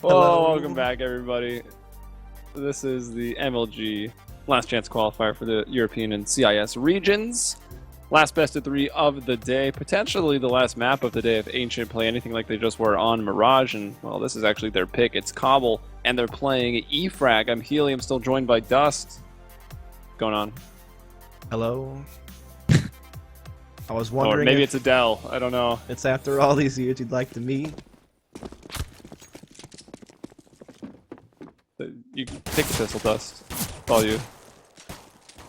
Hello, welcome back, everybody. This is the MLG last chance qualifier for the European and CIS regions. Last best of 3 of the day, potentially the last map of the day if Ancient play anything like they just were on Mirage. And, well, this is actually their pick. It's Cobble, and they're playing E-Frag. I'm Helium, still joined by Dust. What's going on? Hello. I was wondering. Or maybe it's Adele. I don't know. It's after all these years you'd like to meet. You can take the pistol, Dust. It's all you.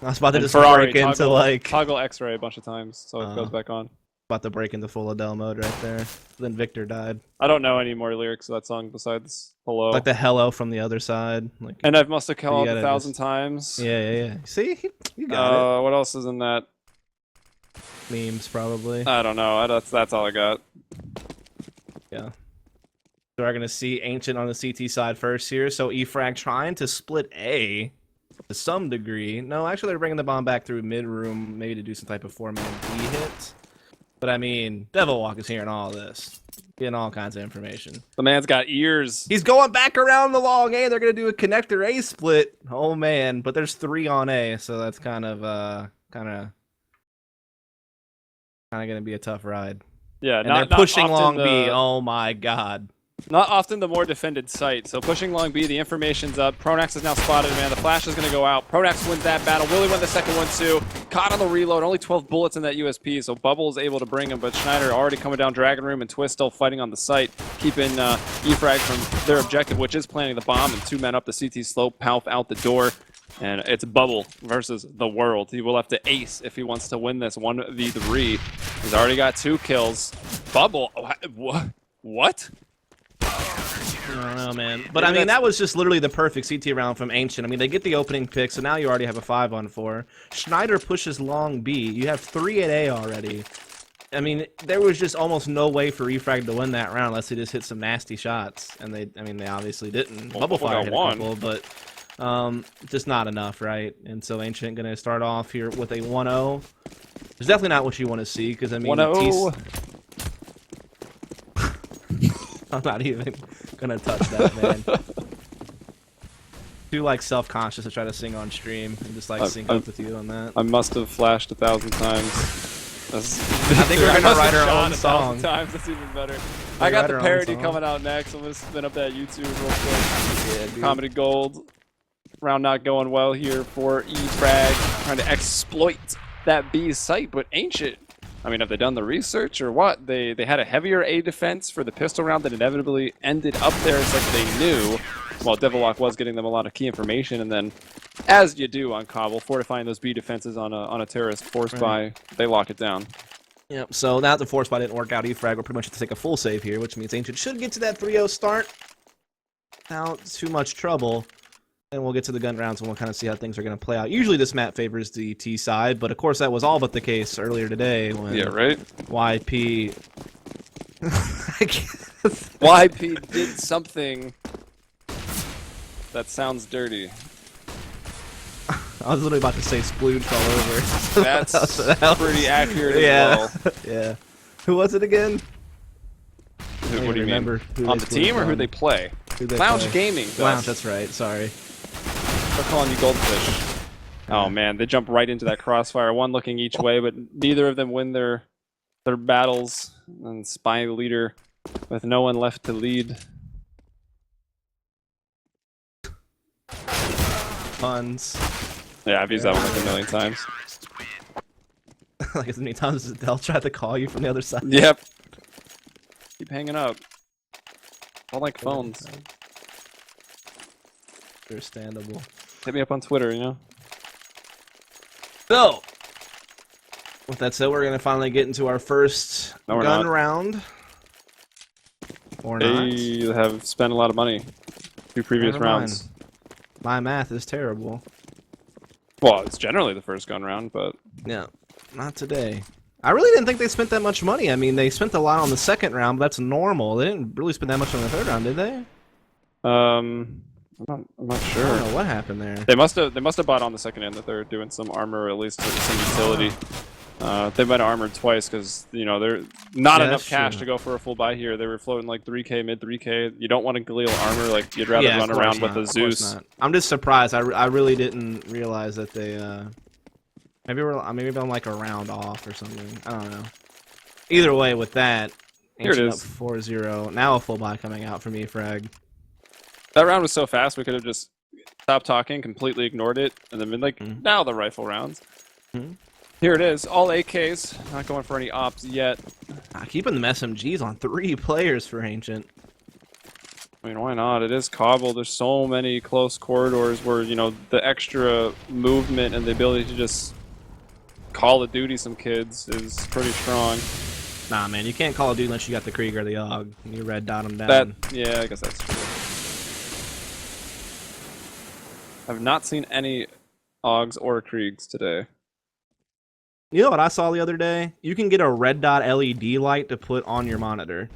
I was about to just Ferrari, break into like toggle X-ray a bunch of times, so it goes back on. about to break into full Adele mode right there. Then Victor died. I don't know any more lyrics of that song besides "Hello." Like the hello from the other side. Like. And I've must have called You gotta 1,000 just- times. Yeah. See, you got What else is in that? it. Memes probably. I don't know. That's all I got. Yeah. So we're gonna see Ancient on the CT side first here. So E-Frag trying to split A to some degree. No, actually they're bringing the bomb back through mid room, maybe to do some type of 4-man B hit. But I mean, Devilwalk is hearing all this, getting all kinds of information. The man's got ears. He's going back around the long A. They're gonna do a connector A split. Oh man, but there's 3 on A, so that's kind of gonna be a tough ride. Yeah, And not they're pushing often long the, B. Oh my god. Not often the more defended site. So pushing long B, the information's up. Pronax is now spotted, man. The flash is going to go out. Pronax wins that battle. Willie won the second one, too. Caught on the reload. Only 12 bullets in that USP, so Bubble is able to bring him. But Schneider already coming down Dragon Room, and Twist still fighting on the site, keeping E-Frag from their objective, which is planting the bomb, and 2 men up the CT slope, Palf out the door. And it's Bubble versus the world. He will have to ace if he wants to win this 1v3. He's already got 2 kills. Bubble, what? I don't know, man. But I mean, that was just literally the perfect CT round from Ancient. I mean, they get the opening pick, so now you already have a 5-on-4. Schneider pushes long B. You have 3 at A already. I mean, there was just almost no way for E-Frag to win that round unless they just hit some nasty shots. And they obviously didn't. Well, Bubblefire hit a one. couple, but just not enough, right? And so Ancient going to start off here with a 1-0. It's definitely not what you want to see, because I mean, 1-0. I'm not even gonna touch that, man. Too like self-conscious to try to sing on stream and just like sync up with you on that. I must have flashed 1,000 times. I think we're gonna write our own song. Times. That's even better. I got the parody coming out next. I'm gonna spin up that YouTube real quick. Yeah, Comedy Gold. Round not going well here for E-Frag, trying to exploit that B site, but Ancient. I mean, have they done the research or what? They had a heavier A defense for the pistol round that inevitably ended up there. It's like they knew. While Devilwalk was getting them a lot of key information, and then, as you do on Cobble, fortifying those B defenses on a terrorist force buy, they lock it down. Yep. So now that the force buy didn't work out, E-Frag will pretty much have to take a full save here, which means Ancient should get to that 3-0 start without too much trouble. And we'll get to the gun rounds and we'll kind of see how things are going to play out. Usually this map favors the T side, but of course that was all but the case earlier today when YP... YP did something that sounds dirty. I was literally about to say splooge all over. That's pretty accurate as well. Yeah. Who was it again? What do you mean? On the team or who they play? Lounge Gaming. Lounge, that's right. Sorry. They're calling you Goldfish. Oh man, they jump right into that crossfire. One looking each way, but neither of them win their battles. And Spy leader with no one left to lead. Puns. Yeah, I've used that one like a million times. Like as many times as they'll try to call you from the other side. Yep. Keep hanging up. I don't like phones. Understandable. Hit me up on Twitter, you know? So, with that said, we're going to finally get into our first gun round. Or not. They have spent a lot of money. 2 previous rounds. My math is terrible. Well, it's generally the first gun round, but... Yeah, not today. I really didn't think they spent that much money. I mean, they spent a lot on the second round, but that's normal. They didn't really spend that much on the third round, did they? I'm not sure. I don't know what happened there. They must have bought on the second and the third, doing some armor or at least some utility. They might have armored twice because, you know, they're not Yeah, enough that's cash true. to go for a full buy here. They were floating like 3K, mid 3K. You don't want a Galil armor. Like, you'd rather Yeah, run of course around with not, a of course Zeus. not. I'm just surprised. I really didn't realize that they maybe I'm like a round off or something. I don't know. Either way, with that, Here it Ancient up is. 4-0. Now a full buy coming out for me, Frag. That round was so fast, we could have just stopped talking, completely ignored it, and then been like, now the rifle rounds. Here it is. All AKs. Not going for any ops yet. Keeping them SMGs on 3 players for Ancient. I mean, why not? It is cobbled. There's so many close corridors where, you know, the extra movement and the ability to just Call of Duty some kids is pretty strong. Nah, man, you can't Call of Duty unless you got the Krieger or the AUG. You red dot them down. Yeah, I guess that's true. I've not seen any AUGs or Kriegs today. You know what I saw the other day? You can get a red dot LED light to put on your monitor.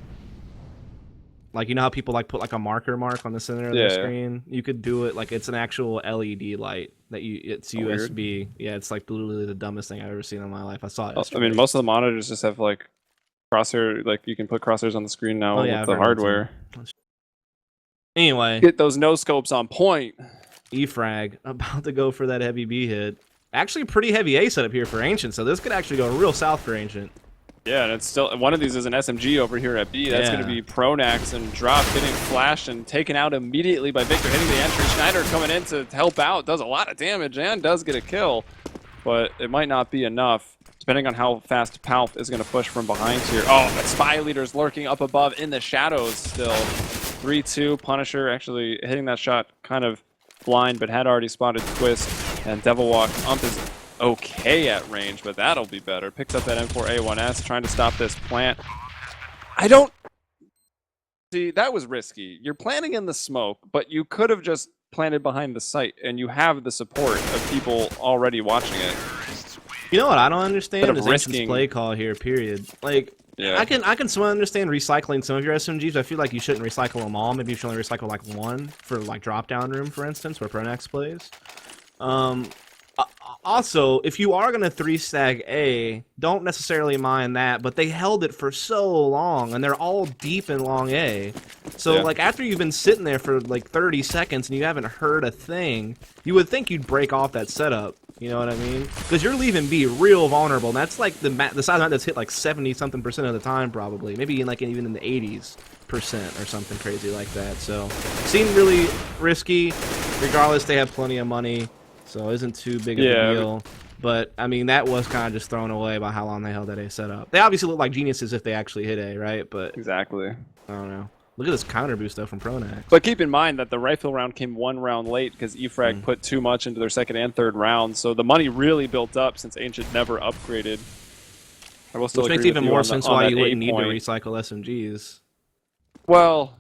Like, you know how people like put like a marker mark on the center of their screen? You could do it like it's an actual LED light that it's USB. Weird. Yeah, it's like literally the dumbest thing I've ever seen in my life. I saw it I mean, most of the monitors just have like crosshair, like you can put crosshairs on the screen now with the hardware. Anyway, get those no scopes on point. E-Frag about to go for that heavy B hit. Actually, pretty heavy A setup here for Ancient, so this could actually go real south for Ancient. Yeah, and it's still one of these is an SMG over here at B. That's going to be Pronax and Drop getting flashed and taken out immediately by Victor hitting the entry. Schneider coming in to help out, does a lot of damage and does get a kill, but it might not be enough depending on how fast Palf is going to push from behind here. Oh, that Spy Leader's lurking up above in the shadows still. 3-2, Punisher actually hitting that shot kind of blind, but had already spotted Twist, and Devil Walk is okay at range, but that'll be better. Picks up that M4A1S, trying to stop this plant. I don't see, that was risky. You're planting in the smoke, but you could have just planted behind the site, and you have the support of people already watching it. You know what I don't understand is risking Ancient's play call here, period. Like, yeah. I can somewhat understand recycling some of your SMGs, but I feel like you shouldn't recycle them all. Maybe you should only recycle like one for like drop down room, for instance, where Pronax plays. Also, if you are gonna 3-stag A, don't necessarily mind that, but they held it for so long, and they're all deep in long A. So like after you've been sitting there for like 30 seconds and you haven't heard a thing, you would think you'd break off that setup. You know what I mean? Because you're leaving B real vulnerable. And that's like the side of the map that's hit like 70-something% of the time, probably. Maybe even in the 80s% or something crazy like that. So seemed really risky. Regardless, they have plenty of money, so it isn't too big of a deal. But I mean, that was kind of just thrown away by how long they held that A setup. They obviously look like geniuses if they actually hit A, right? But exactly. I don't know. Look at this counter boost though from Pronax. But keep in mind that the rifle round came 1 round late because E-Frag put too much into their second and third rounds, so the money really built up since Ancient never upgraded. I will still Which makes even more sense why you wouldn't need to recycle SMGs. Well,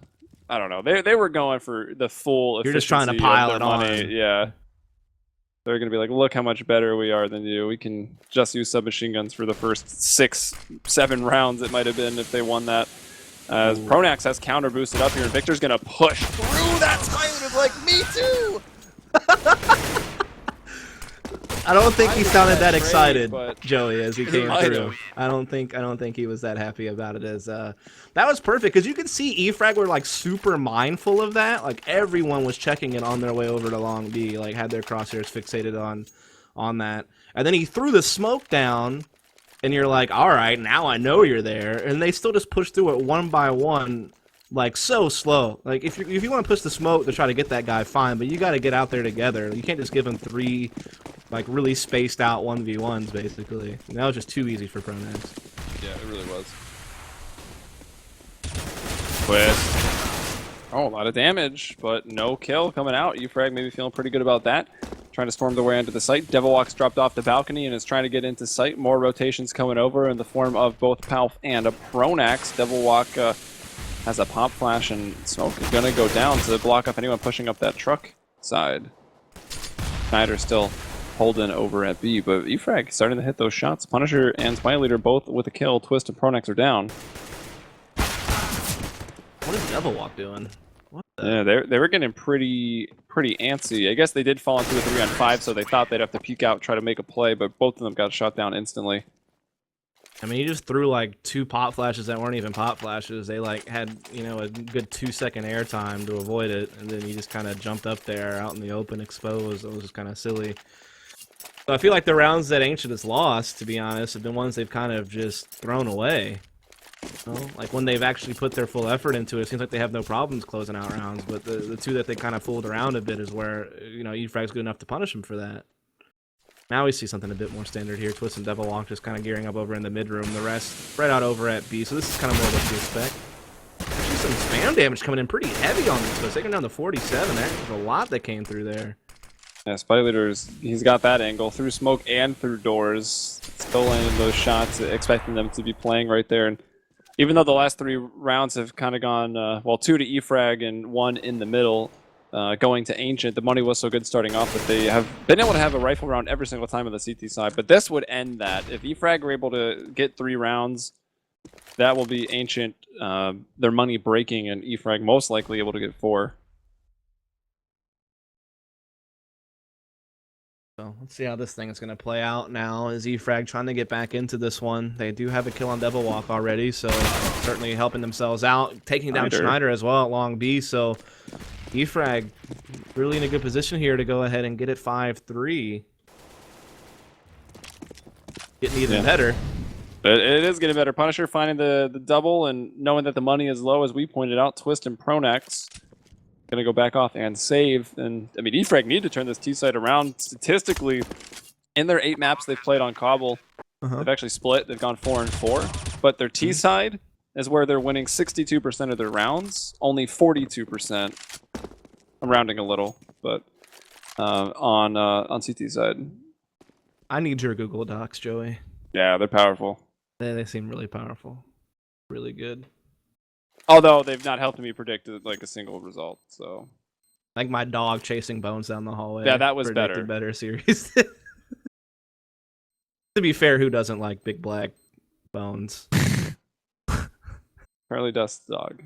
I don't know. They were going for the full efficiency. You're just trying to pile it money. on. Yeah. They're going to be like, look how much better we are than you. We can just use submachine guns for the first 6-7 rounds it might have been if they won that. As Pronax has counter boosted up here, and Victor's gonna push through that Skyler is like, me too! I don't think he sounded that excited, but Joey, as he came through. I don't think he was that happy about it. As that was perfect because you could see E-Frag were like super mindful of that. Like everyone was checking it on their way over to Long B, like had their crosshairs fixated on that. And then he threw the smoke down. And you're like, all right, now I know you're there. And they still just push through it one by one, like so slow. Like if you want to push the smoke to try to get that guy, fine. But you got to get out there together. You can't just give him 3, like really spaced out 1v1s basically. And that was just too easy for Pronax. yeah, it really was. Twist. Oh, a lot of damage, but no kill coming out. E-Frag maybe feeling pretty good about that. Trying to storm their way into the site. Devilwalk's dropped off the balcony and is trying to get into sight. More rotations coming over in the form of both Palf and a Pronax. Devilwalk has a pop flash and smoke is going to go down to block up anyone pushing up that truck side. Schneider still holding over at B, but E-Frag starting to hit those shots. Punisher and Spy Leader both with a kill. Twist and Pronax are down. What is Devilwalk doing? Yeah, they were getting pretty antsy. I guess they did fall into a 3-on-5, so they thought they'd have to peek out, try to make a play, but both of them got shot down instantly. I mean, he just threw like 2 pop flashes that weren't even pop flashes. They like had, you know, a good 2-second air time to avoid it, and then he just kind of jumped up there out in the open, exposed. It was just kind of silly. So I feel like the rounds that Ancient has lost, to be honest, have been ones they've kind of just thrown away. You know? Like when they've actually put their full effort into it, it seems like they have no problems closing out rounds. But the 2 that they kind of fooled around a bit is where, you know, eFrag's good enough to punish him for that. Now we see something a bit more standard here. Twist and Devil Walk just kind of gearing up over in the mid room. The rest spread out over at B. So this is kind of more what you expect. Actually, some spam damage coming in pretty heavy on this Twist. Taking down to 47. There's a lot that came through there. Yeah, Spy Leader's, he's got that angle through smoke and through doors. Still landing those shots, expecting them to be playing right there. And even though the last 3 rounds have kind of gone, well, 2 to eFrag and 1 in the middle, going to Ancient, the money was so good starting off that they have been able to have a rifle round every single time on the CT side. But this would end that. If eFrag were able to get 3 rounds, that will be Ancient, their money breaking, and eFrag most likely able to get 4. So let's see how this thing is going to play out now. Is eFrag trying to get back into this one? They do have a kill on Devil Walk already, so certainly helping themselves out. Taking down Schneider as well at long B, so eFrag really in a good position here to go ahead and get it 5-3. Getting even better. It is getting better. Punisher finding the double and knowing that the money is low, as we pointed out. Twist and Pronax going to go back off and save. And I mean, eFrag need to turn this T side around. Statistically, in their 8 maps they've played on Cobble, they've actually split. They've gone 4-4. But their T side is where they're winning 62% of their rounds, only 42%. I'm rounding a little, but on CT side. I need your Google Docs, Joey. Yeah, they're powerful. They seem really powerful. Really good. Although they've not helped me predict like a single result, so. Like my dog chasing Bones down the hallway. Yeah, that was predicted better series. To be fair, who doesn't like big black Bones? Apparently Dust's dog.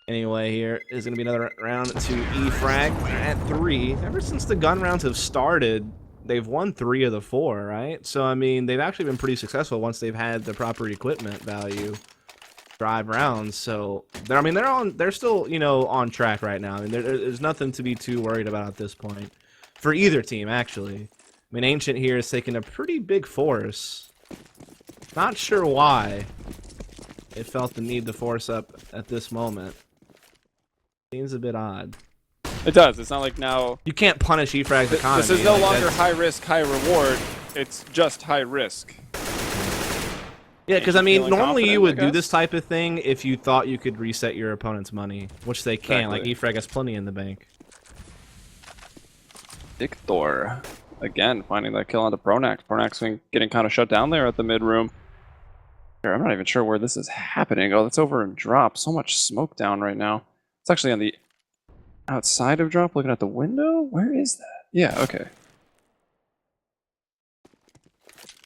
Anyway, here is going to be another round to eFrag at 3. Ever since the gun rounds have started, they've won 3 of the 4, right? So, I mean, they've actually been pretty successful once they've had the proper equipment value drive rounds. So, they're still, you know, on track right now. I mean, there's nothing to be too worried about at this point. For either team, actually. I mean, Ancient here is taking a pretty big force. Not sure why it felt the need to force up at this moment. Seems a bit odd. It does. It's not like now... You can't punish eFrag's economy. This is no longer high risk, high reward. It's just high risk. Yeah, because I mean, normally you would I do this type of thing if you thought you could reset your opponent's money, which they can't. Like eFrag has plenty in the bank. Victor, again, finding that kill onto Pronax. Pronax getting kind of shut down there at the mid room. I'm not even sure where this is happening. Oh, that's over in Drop. So much smoke down right now. It's actually on the outside of Drop, looking at the window? Where is that? Yeah, okay.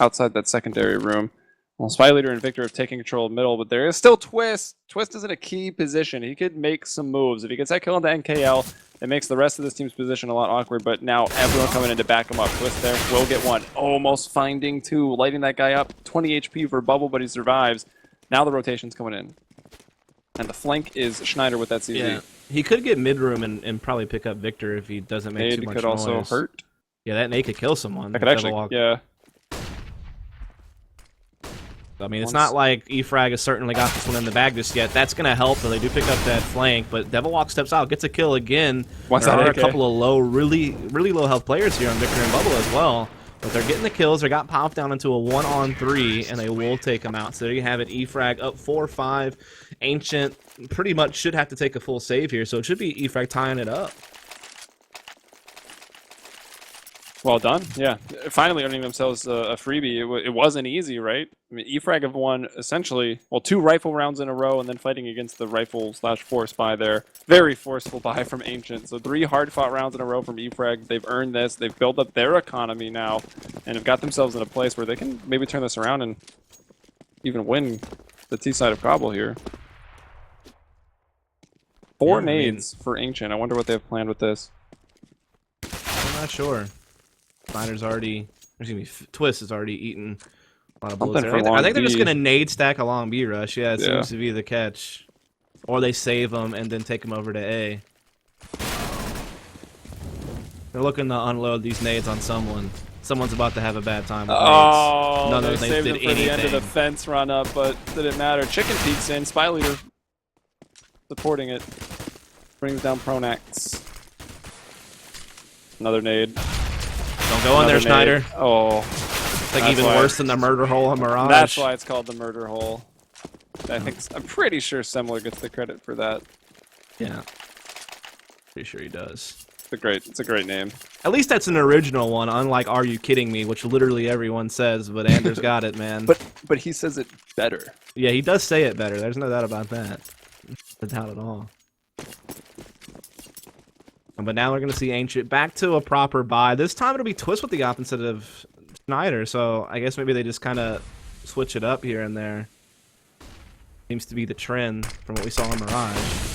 Outside that secondary room. Well, Spy Leader and Victor have taken control of middle, but there is still Twist. Twist is in a key position. He could make some moves. If he gets that kill into NKL, it makes the rest of this team's position a lot awkward, but now everyone coming in to back him up. Twist there will get 1. Almost finding 2, lighting that guy up. 20 HP for Bubble, but he survives. Now the rotation's coming in. And the flank is Schneider with that CZ. Yeah. He could get mid-room and probably pick up Victor if he doesn't make too much noise. Could also hurt. Yeah, that nade could kill someone. That could actually, yeah. I mean, it's not like eFrag has certainly got this one in the bag just yet. That's going to help, and they do pick up that flank, but Devil Walk steps out, gets a kill again. There are a couple of low, really low health players here on Victor and Bubble as well. But they're getting the kills. They got popped down into a 1-on-3, and they will take them out. So there you have it. eFrag up 4-5. Ancient pretty much should have to take a full save here, so it should be eFrag tying it up. Well done. Yeah. Finally earning themselves a freebie. It wasn't easy, right? I mean, eFrag have won essentially, well, 2 rifle rounds in a row and then fighting against the rifle/force buy there. Very forceful buy from Ancient. So 3 hard-fought rounds in a row from eFrag. They've earned this. They've built up their economy now and have got themselves in a place where they can maybe turn this around and even win the T side of Cobble here. 4 nades for Ancient. I wonder what they have planned with this. I'm not sure. Twist has already eaten A lot of bullets Something there. for I long think they're just B. gonna nade stack a long B rush. Yeah, it Yeah. seems to be the catch. Or they save them and then take them over to A. They're looking to unload these nades on someone. Someone's about to have a bad time with nades. Oh, None they of those nades saved did him for the end of the anything. fence run up, but didn't matter. Chicken peeks in. Spy leader supporting it. Brings down Pronax. Another nade. Don't go in there, Schneider. Oh. It's like That's even why- worse than the murder hole on Mirage. That's why it's called the murder hole. I'm pretty sure Semler gets the credit for that. Yeah. Pretty sure he does. It's a great name. At least that's an original one, unlike Are You Kidding Me, which literally everyone says, but Anders got it, man. But he says it better. Yeah, he does say it better. There's no doubt about that. No doubt at all. But now we're going to see Ancient back to a proper buy. This time it'll be Twist with the op instead of Schneider, so I guess maybe they just kind of switch it up here and there. Seems to be the trend from what we saw in Mirage.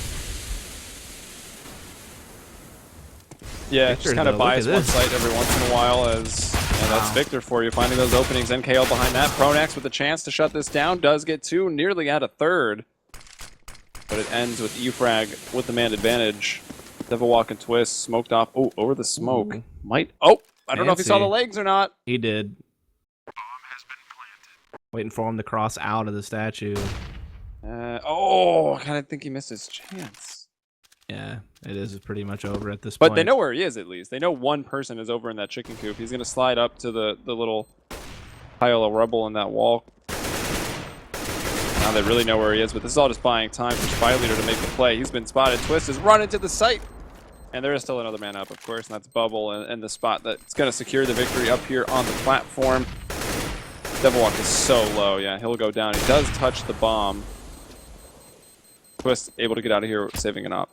Yeah, Victor, just kind of though, look buys at one this. site every once in a while as and that's Victor for you, finding those openings. NKL behind that. Pronax with a chance to shut this down. Does get two, nearly at a third. But it ends with Efrag with the man advantage. Devil Walk and Twist, smoked off. Oh, over the smoke. Ooh. I don't know if he saw the legs or not. He did. Waiting for him to cross out of the statue. I kind of think he missed his chance. Yeah, it is pretty much over at this point. But they know where he is, at least. They know one person is over in that chicken coop. He's going to slide up to the little pile of rubble in that wall. Now they really know where he is, but this is all just buying time for Spy Leader to make the play. He's been spotted. Twist is running to the site. And there is still another man up, of course, and that's Bubble and the spot that's going to secure the victory up here on the platform. Devil Walk is so low. Yeah, he'll go down. He does touch the bomb. Twist able to get out of here saving an op.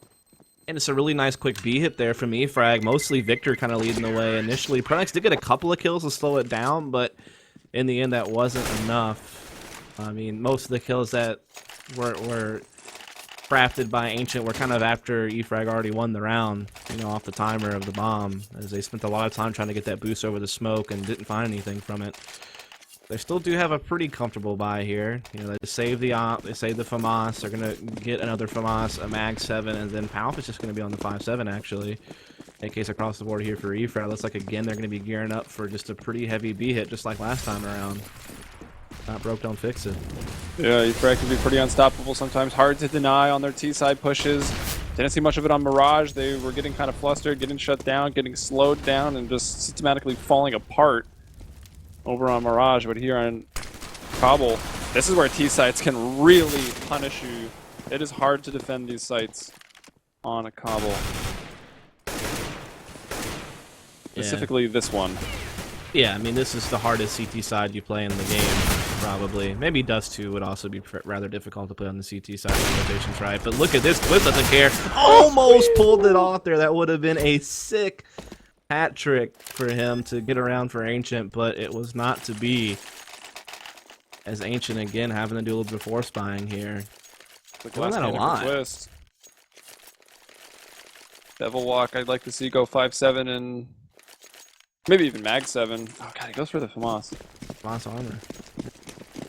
And it's a really nice quick B hit there from Efrag. Mostly Victor kind of leading the way initially. Pronax did get a couple of kills to slow it down, but in the end that wasn't enough. I mean, most of the kills that were crafted by Ancient were kind of after Efrag already won the round, off the timer of the bomb, as they spent a lot of time trying to get that boost over the smoke and didn't find anything from it. They still do have a pretty comfortable buy here. They save the op, they save the FAMAS, they're going to get another FAMAS, a Mag 7, and then Palp is just going to be on the 5-7, actually. AKs across the board here for Efrag. Looks like, again, they're going to be gearing up for just a pretty heavy B hit, just like last time around. Not broke, don't fix it. Yeah, Efrag can be pretty unstoppable sometimes. Hard to deny on their T-side pushes. Didn't see much of it on Mirage. They were getting kind of flustered, getting shut down, getting slowed down, and just systematically falling apart over on Mirage. But here on Cobble, this is where T-sites can really punish you. It is hard to defend these sites on a Cobble. Specifically this one. Yeah, I mean, this is the hardest CT side you play in the game, probably. Maybe Dust 2 would also be rather difficult to play on the CT side if the rotation's right. But look at this. Twist doesn't care. Almost pulled it off there. That would have been a sick hat trick for him to get around for Ancient, but it was not to be. As Ancient, again, having to do a little bit of force buying here. Doing that a lot. Twist. Devil Walk, I'd like to see go 5-7 and maybe even Mag 7. Oh god, he goes for the FAMAS. FAMAS armor.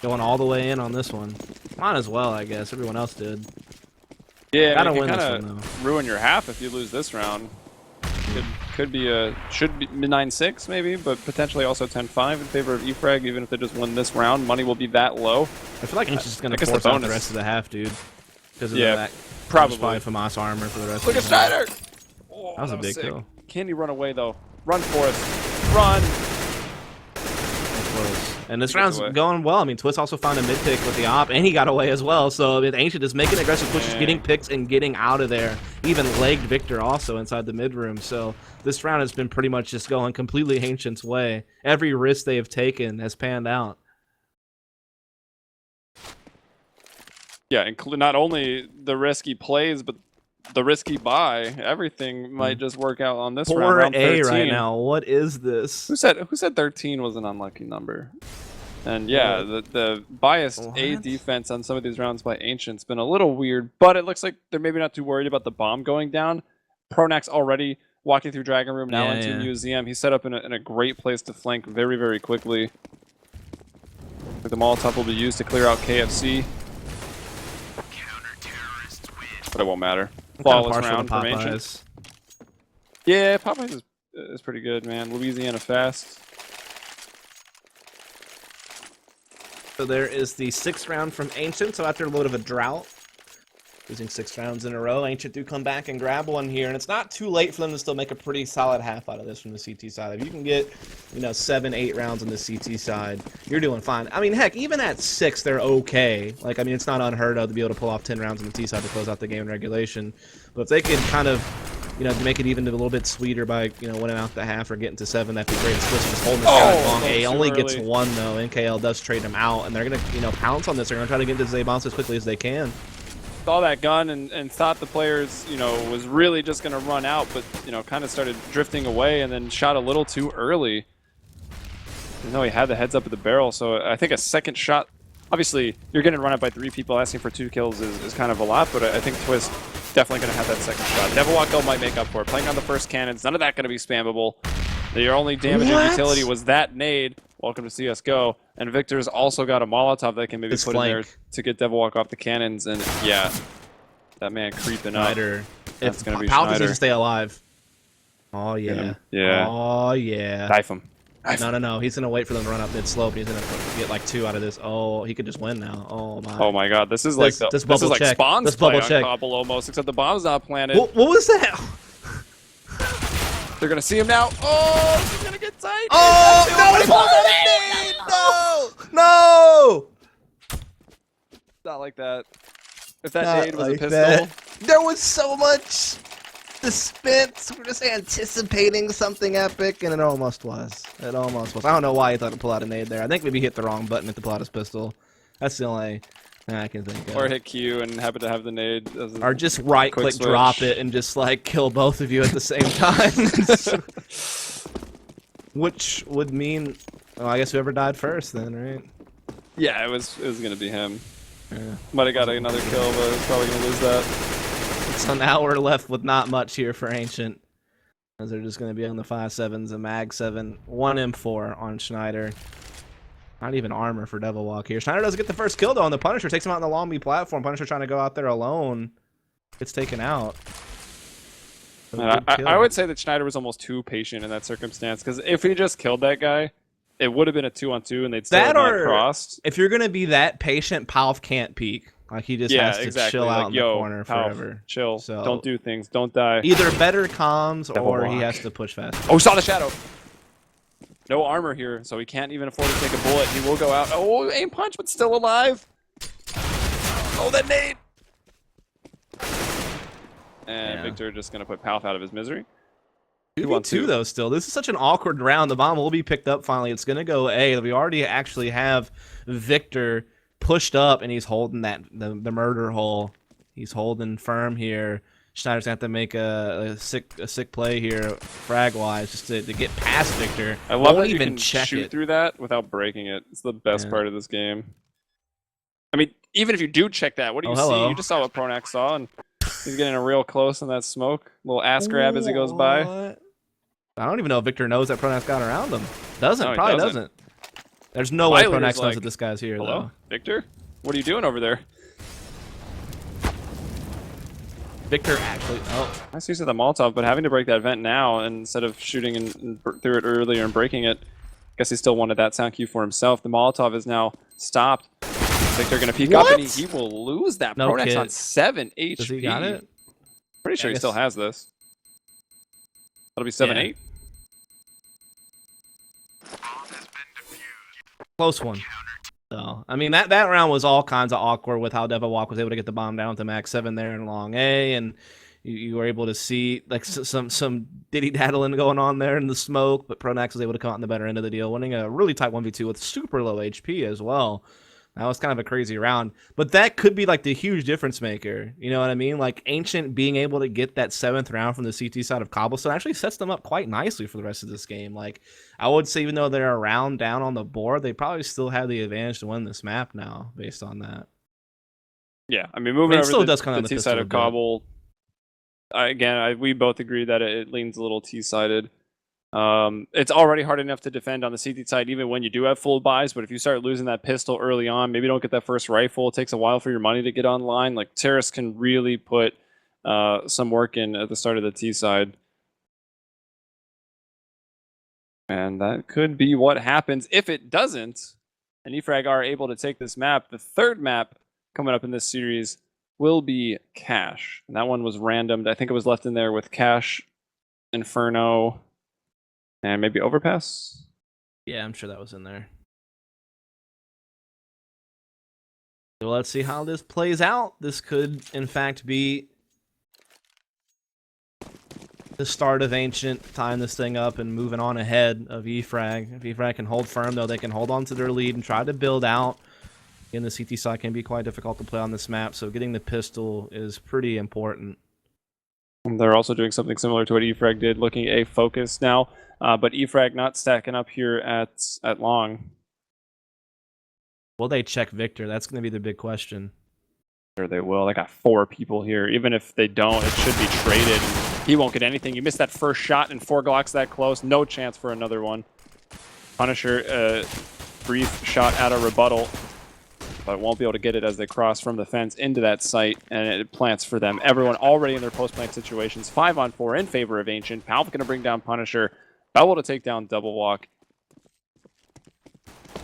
Going all the way in on this one. Might as well, I guess. Everyone else did. Yeah, Gotta I mean, win you this kind one, of ruin your half if you lose this round. Should be 9-6 maybe, but potentially also 10-5 in favor of Efrag. Even if they just win this round, money will be that low. I feel like Ancient's just going I to guess force the out the bonus. rest of the half, dude. Because of Yeah, that. probably. FAMAS armor for the rest Look of at the half. Schneider! Oh, That was a big sick. kill. Can you run away though? Run, Forrest. Run! Close. And this He gets round's away. going well. I mean, Twist also found a mid pick with the op, and he got away as well. So I mean, Ancient is making aggressive pushes, Dang. getting picks, and getting out of there. Even legged Victor also inside the mid room. So this round has been pretty much just going completely Ancient's way. Every risk they have taken has panned out. Yeah, not only the risky plays, but the risky buy. Everything might just work out on this round. Poor Round A 13. right now. What is this? Who said 13 was an unlucky number? And yeah, the biased A What? defense on some of these rounds by Ancient's been a little weird, but it looks like they're maybe not too worried about the bomb going down. Pronax already walking through Dragon Room, now Yeah, into yeah. Museum. He's set up in a great place to flank very, very quickly. the Molotov will be used to clear out KFC. But it won't matter. Flawless round from Ancient. Yeah, Popeyes is pretty good, man. Louisiana fast. So there is the 6th round from Ancient. So after a little bit of a drought, losing 6 rounds in a row, Ancient do come back and grab one here, and it's not too late for them to still make a pretty solid half out of this from the CT side. If you can get, 7, 8 rounds on the CT side, you're doing fine. I mean, heck, even at 6, they're okay. Like, I mean, it's not unheard of to be able to pull off 10 rounds on the T side to close out the game in regulation. But if they could kind of, to make it even a little bit sweeter by, winning out the half or getting to 7, that'd be great. Switch just holding this guy long. A only gets 1 though. NKL does trade him out, and they're gonna, pounce on this. They're gonna try to get into Z-bounce as quickly as they can. Saw that gun and thought the players, was really just going to run out, but, kind of started drifting away and then shot a little too early. No, he had the heads up at the barrel, so I think a second shot, obviously, you're getting run up by 3 people. Asking for 2 kills is kind of a lot, but I think Twist definitely going to have that second shot. Devilwalk might make up for it. Playing on the first cannons, none of that going to be spammable. Your only damage and utility was that nade. Welcome to CSGO. And Victor's also got a Molotov that can maybe put in there to get Devilwalk off the cannons. And yeah, that man creeping up. That's going to be Schneider. Schneider. To stay alive. Oh, yeah. Yeah. Oh, yeah. Knife him. No. He's going to wait for them to run up mid-slope. He's going to get like 2 out of this. Oh, he could just win now. Oh, my God. This is like this is like Spawn's play on Cobble almost, except the bomb's not planted. What was that? They're going to see him now. Oh, he's going to get tight. Oh, no, he pulled out a nade. No. Not like that. If that nade was a pistol. There was so much suspense. We're just anticipating something epic, and it almost was. It almost was. I don't know why he thought to pull out a nade there. I think maybe he hit the wrong button at the pull out his pistol. That's the only thing I can think of. Or hit Q and happen to have the nade. Or just right-click, drop it, and just, like, kill both of you at the same time. Which would mean, well, I guess whoever died first then, right? Yeah, it was gonna be him. Yeah. Might have got another kill, but it's probably gonna lose that. It's an hour left with not much here for Ancient, as they're just gonna be on the 5.7s, a mag 7, 1 M4 on Schneider. Not even armor for Devilwalk here. Schneider doesn't get the first kill though on the Punisher. Takes him out on the Long B platform. Punisher trying to go out there alone. Gets taken out. Man, I would say that Schneider was almost too patient in that circumstance, because if he just killed that guy, it would have been a 2-on-2 and they'd still have not crossed. If you're gonna be that patient, Palf can't peek. Like he just has to chill out in the corner forever. Chill. So, don't do things. Don't die. Either better comms or he has to push fast. Oh, saw the shadow. No armor here, so he can't even afford to take a bullet. He will go out. Oh, aim punch, but still alive. Oh, that nade. And Victor just going to put Palf out of his misery. 2v2 though still. This is such an awkward round. The bomb will be picked up finally. It's going to go A. We already actually have Victor pushed up, and he's holding the murder hole. He's holding firm here. Schneider's going to have to make a sick play here, frag-wise, just to get past Victor. I love that you can shoot through that without breaking it. It's the best part of this game. I mean, even if you do check that, what do you see? You just saw what Pronax saw, and he's getting a real close in that smoke. Little ass grab as he goes by. I don't even know if Victor knows that Pronax got around him. Doesn't. No, Probably doesn't. There's no way Pronax knows that this guy's here, though. Victor? What are you doing over there? Victor actually... Oh. Nice use of the Molotov, but having to break that vent now instead of shooting and through it earlier and breaking it, I guess he still wanted that sound cue for himself. The Molotov is now stopped. Victor going to peek up, and he will lose that. No Pronax on 7 HP. Does he got it? Pretty sure he still has this. That'll be 7-8. Close one. So, I mean, that round was all kinds of awkward with how Devilwalk was able to get the bomb down to max 7 there in long A, and you were able to see like some diddy-daddling going on there in the smoke, but Pronax was able to come out on the better end of the deal, winning a really tight 1v2 with super low HP as well. That was kind of a crazy round, but that could be like the huge difference maker. You know what I mean? Like Ancient being able to get that 7th round from the CT side of Cobblestone actually sets them up quite nicely for the rest of this game. Like I would say, even though they're a round down on the board, they probably still have the advantage to win this map now based on that. Yeah, I mean, moving over still to does come on the T side of Cobble. We both agree that it leans a little T-sided. It's already hard enough to defend on the CT side, even when you do have full buys. But if you start losing that pistol early on, maybe don't get that first rifle. It takes a while for your money to get online. Like Terrace can really put some work in at the start of the T side. And that could be what happens if it doesn't. And eFrag are able to take this map. The third map coming up in this series will be Cash. And that one was randomed. I think it was left in there with Cash, Inferno, and maybe Overpass. Yeah, I'm sure that was in there. So let's see how this plays out. This could, in fact, be the start of Ancient tying this thing up and moving on ahead of eFrag. If eFrag can hold firm, though, they can hold on to their lead and try to build out. In the CT side can be quite difficult to play on this map, so getting the pistol is pretty important. They're also doing something similar to what eFrag did, looking at a focus now, but eFrag not stacking up here at long. Will they check Victor? That's going to be the big question. Sure they will. They got 4 people here. Even if they don't, it should be traded. He won't get anything. You missed that first shot and 4 Glocks that close. No chance for another one. Punisher, brief shot at a rebuttal, but won't be able to get it as they cross from the fence into that site, and it plants for them. Everyone already in their post-plant situations. 5-on-4 in favor of Ancient. Palp going to bring down Punisher. Bevel to take down Double Walk.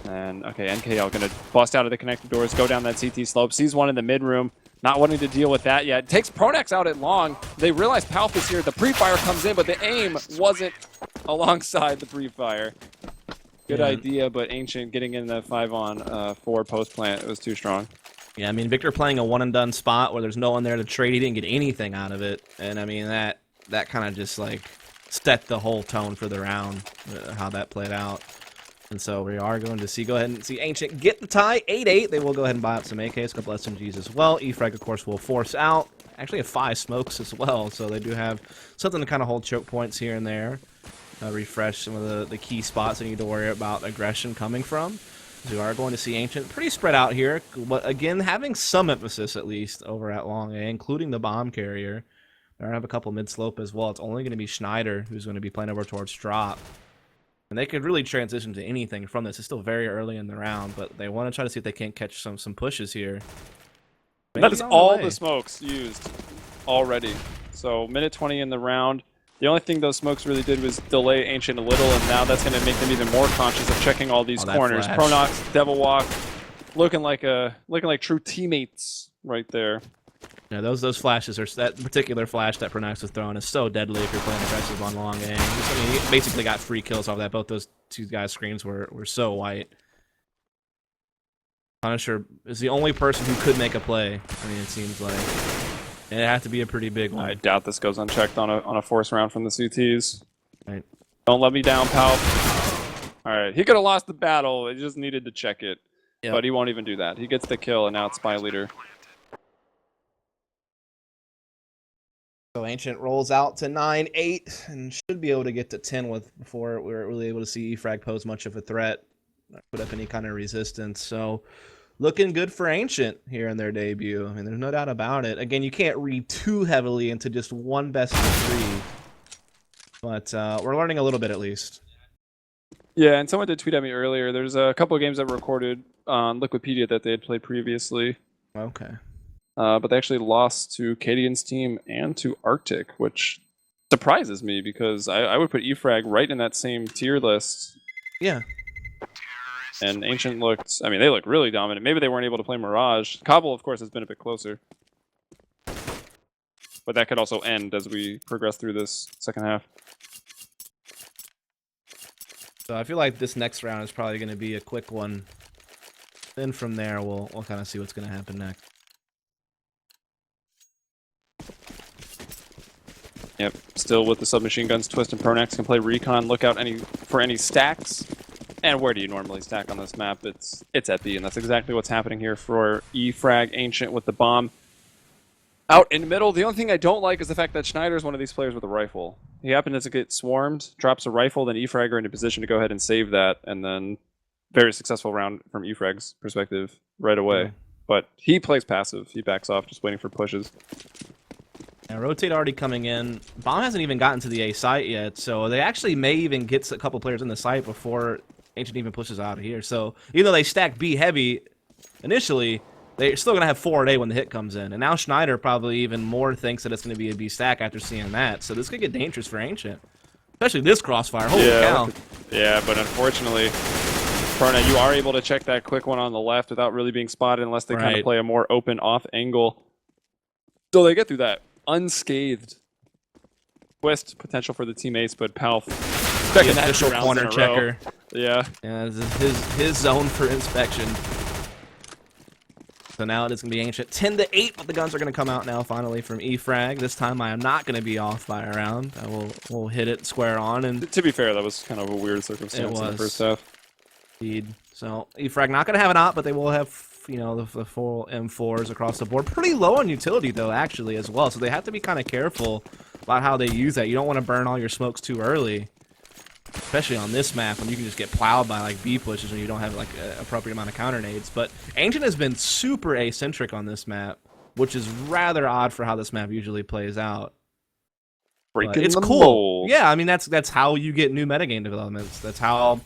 And, okay, NKL going to bust out of the connected doors, go down that CT slope, sees one in the mid-room, not wanting to deal with that yet. Takes Pronax out at long. They realize Palp is here. The pre-fire comes in, but the aim wasn't alongside the pre-fire. Good idea, but Ancient getting in the 5-on-4 post-plant, it was too strong. Yeah, I mean, Victor playing a one-and-done spot where there's no one there to trade. He didn't get anything out of it. And, I mean, that kind of just, like, set the whole tone for the round, how that played out. And so we are going to go ahead and see Ancient get the tie, 8-8. They will go ahead and buy up some AKs, a couple SMGs as well. eFrag, of course, will force out. Actually, have 5 smokes as well, so they do have something to kind of hold choke points here and there. Refresh some of the key spots they need to worry about aggression coming from. So we are going to see Ancient pretty spread out here, but again, having some emphasis at least over at long A, including the bomb carrier. They're going to have a couple mid-slope as well. It's only going to be Schneider who's going to be playing over towards drop. And they could really transition to anything from this. It's still very early in the round, but they want to try to see if they can't catch some pushes here. That is all the smokes used already. So minute 20 in the round. The only thing those smokes really did was delay Ancient a little, and now that's going to make them even more conscious of checking all these corners. Pronox, Devil Walk, looking like true teammates right there. Yeah, those flashes are that particular flash that Pronax was throwing is so deadly if you're playing aggressive on long A. I mean, he basically got free kills off that. Both those 2 guys' screens were so white. Punisher is the only person who could make a play. I mean, it seems like. And it had to be a pretty big one. I doubt this goes unchecked on a force round from the CTs. Right. Don't let me down, Palp. All right, he could have lost the battle. He just needed to check it, but he won't even do that. He gets the kill, and now it's Spy Leader. So Ancient rolls out to 9-8 and should be able to get to 10 before we're really able to see eFrag pose much of a threat, put up any kind of resistance. So looking good for Ancient here in their debut. I mean, there's no doubt about it. Again, you can't read too heavily into just one best of 3, but we're learning a little bit at least. Yeah, and someone did tweet at me earlier. There's a couple of games that were recorded on Liquipedia that they had played previously. Okay. But they actually lost to Cadian's team and to Arctic, which surprises me because I would put eFrag right in that same tier list. Yeah. And Ancient looked, I mean, they look really dominant. Maybe they weren't able to play Mirage. Kabul, of course, has been a bit closer. But that could also end as we progress through this second half. So I feel like this next round is probably going to be a quick one. Then from there, we'll kind of see what's going to happen next. Yep, still with the submachine guns, Twist and Pronax can play Recon. Look out for any stacks. And where do you normally stack on this map? It's at B, and that's exactly what's happening here for eFrag. Ancient with the bomb out in the middle. The only thing I don't like is the fact that Schneider's one of these players with a rifle. He happens to get swarmed, drops a rifle, then eFrag are in a position to go ahead and save that, and then very successful round from eFrag's perspective right away. Yeah. But he plays passive. He backs off, just waiting for pushes. Yeah, rotate already coming in. Bomb hasn't even gotten to the A site yet, so they actually may even get a couple players in the site before Ancient even pushes out of here. So even though they stack B heavy initially, they're still going to have 4 at A when the hit comes in. And now Schneider probably even more thinks that it's going to be a B stack after seeing that. So this could get dangerous for Ancient. Especially this crossfire. Holy cow. Yeah, but unfortunately, Perna, you are able to check that quick one on the left without really being spotted unless they kind of play a more open off angle. So they get through that unscathed. Twist potential for the team ace, but Palf the official corner checker. Yeah. Yeah, this is his zone for inspection. So now it is going to be Ancient 10-8, but the guns are going to come out now finally from E-Frag. This time I am not going to be off by a round. I will hit it square on. And to be fair, that was kind of a weird circumstance in the first half. Indeed. So E-Frag not going to have an op, but they will have, you know, the full M4s across the board. Pretty low on utility though, actually, as well. So they have to be kind of careful about how they use that. You don't want to burn all your smokes too early. Especially on this map when you can just get plowed by like B pushes and you don't have like an appropriate amount of counter nades. But Ancient has been super acentric on this map, which is rather odd for how this map usually plays out. It's cool. Mold. Yeah, I mean that's how you get new metagame developments. That's how,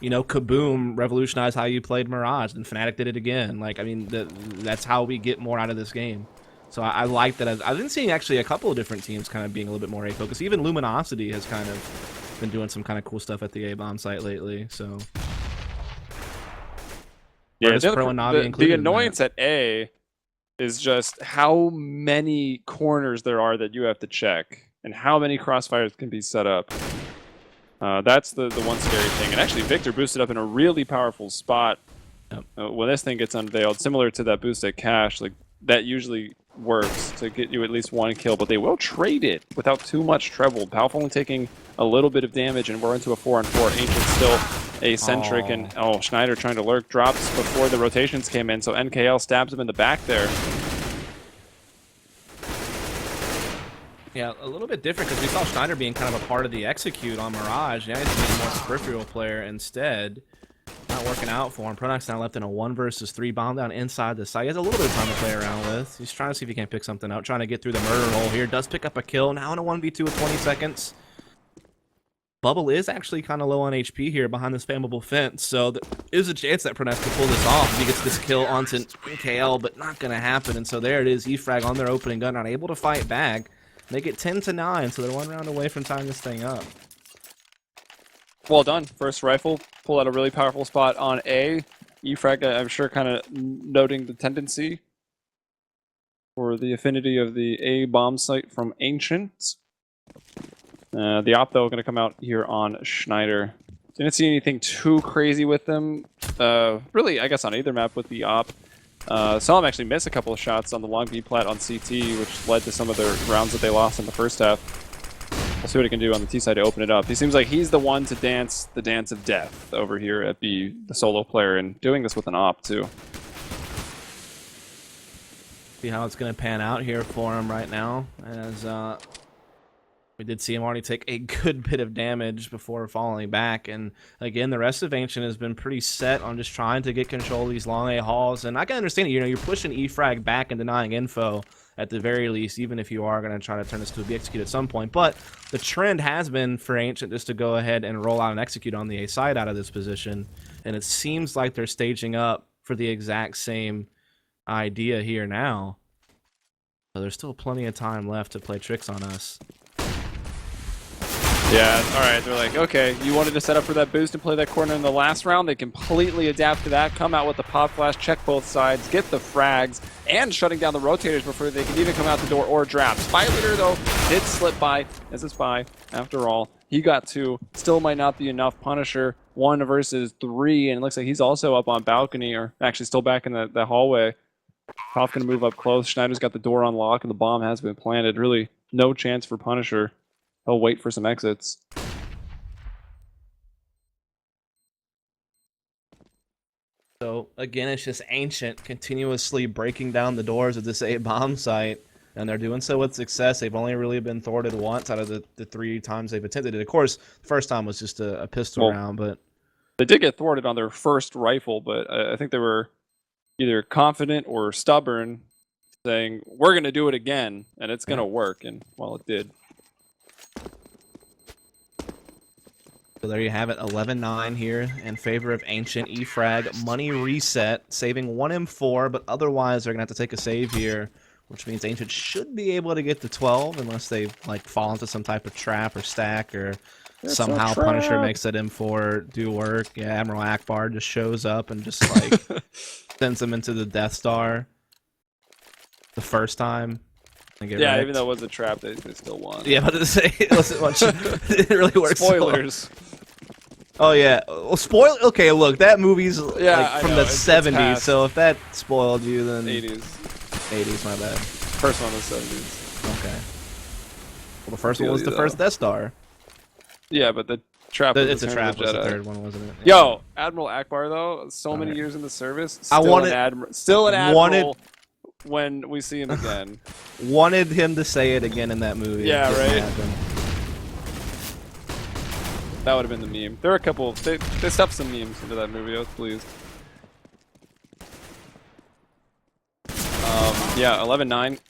you know, Kaboom revolutionized how you played Mirage, and Fnatic did it again. Like, I mean, that's how we get more out of this game. So I like that. I've been seeing actually a couple of different teams kind of being a little bit more A-focused. Even Luminosity has kind of been doing some kind of cool stuff at the A-bomb site lately. So yeah, the annoyance at A is just how many corners there are that you have to check and how many crossfires can be set up. That's the one scary thing. And actually, Victor boosted up in a really powerful spot. Yep. When this thing gets unveiled, similar to that boost at Cash, like that usually works to get you at least one kill, but they will trade it without too much trouble. Palf only taking a little bit of damage, and we're into a 4-on-4. Ancient still eccentric, and Schneider trying to lurk, drops before the rotations came in, so NKL stabs him in the back there. Yeah, a little bit different because we saw Schneider being kind of a part of the execute on Mirage. Now he's being more of a peripheral player instead. Not working out for him. Pronax now left in a 1 versus 3 bomb down inside the site. He has a little bit of time to play around with. He's trying to see if he can pick something out. Trying to get through the murder hole here. Does pick up a kill. Now in a 1v2 with 20 seconds. Bubble is actually kind of low on HP here behind this spammable fence. So there is a chance that Pronax could pull this off if he gets this kill onto KL, but not going to happen. And so there it is. E-Frag on their opening gun. Not able to fight back. They get 10-9, so they're 1 round away from tying this thing up. Well done. First rifle. Pull out a really powerful spot on A. E-Frag, I'm sure, kind of noting the tendency for the affinity of the A bomb site from Ancient. The op, though, going to come out here on Schneider. Didn't see anything too crazy with them. Really, I guess on either map with the op. Saw him actually miss a couple of shots on the long B plat on CT, which led to some of the rounds that they lost in the first half. We'll see what he can do on the T side to open it up. He seems like he's the one to dance the dance of death over here at B, the solo player, and doing this with an op too. See how it's going to pan out here for him right now, as we did see him already take a good bit of damage before falling back. And again, the rest of Ancient has been pretty set on just trying to get control of these long A halls. And I can understand it, you know, you're pushing E-Frag back and denying info at the very least, even if you are going to try to turn this to a B execute at some point. But the trend has been for Ancient just to go ahead and roll out and execute on the A side out of this position. And it seems like they're staging up for the exact same idea here now. So there's still plenty of time left to play tricks on us. Yeah, alright, they're like, okay, you wanted to set up for that boost and play that corner in the last round. They completely adapt to that, come out with the pop flash, check both sides, get the frags, and shutting down the rotators before they can even come out the door or drop. Spy Leader, though, did slip by as a spy, after all. He got 2, still might not be enough. Punisher, 1 versus 3, and it looks like he's also up on balcony, or actually still back in the hallway. Palf gonna move up close. Schneider's got the door on lock, and the bomb has been planted. Really, no chance for Punisher. He'll wait for some exits. So again, it's just Ancient continuously breaking down the doors of this A bomb site, and they're doing so with success. They've only really been thwarted once out of the 3 times they've attempted it. Of course, the first time was just a pistol round, but they did get thwarted on their first rifle. But I think they were either confident or stubborn saying, we're going to do it again, and it's going to work. And, well, it did. So there you have it, 11-9 here in favor of Ancient. E-Frag, money reset, saving 1 M4, but otherwise they're going to have to take a save here, which means Ancient should be able to get to 12 unless they like fall into some type of trap or stack or somehow Punisher makes that M4 do work. Yeah, Admiral Akbar just shows up and just like sends them into the Death Star the first time. Yeah, wrecked. even though it was a trap, they still won. Yeah, but to say it wasn't much. It didn't really work. Spoilers. Oh yeah, well, spoil. Okay, look, that movie's Yeah, like from the 70s. So if that spoiled you, then 80s, my bad. First one was 70s. Okay. Well, the first one was the first Death Star. Yeah, but the trap. It's a trap. Was the third one, wasn't it? Yeah. Yo, Admiral Akbar though, so many years in the service. Still wanted- an admiral when we see him again. Wanted him to say it again in that movie. Yeah, Didn't right. happen. That would have been the meme. There are a couple. They stuffed some memes into that movie. I was pleased. Yeah, 11-9.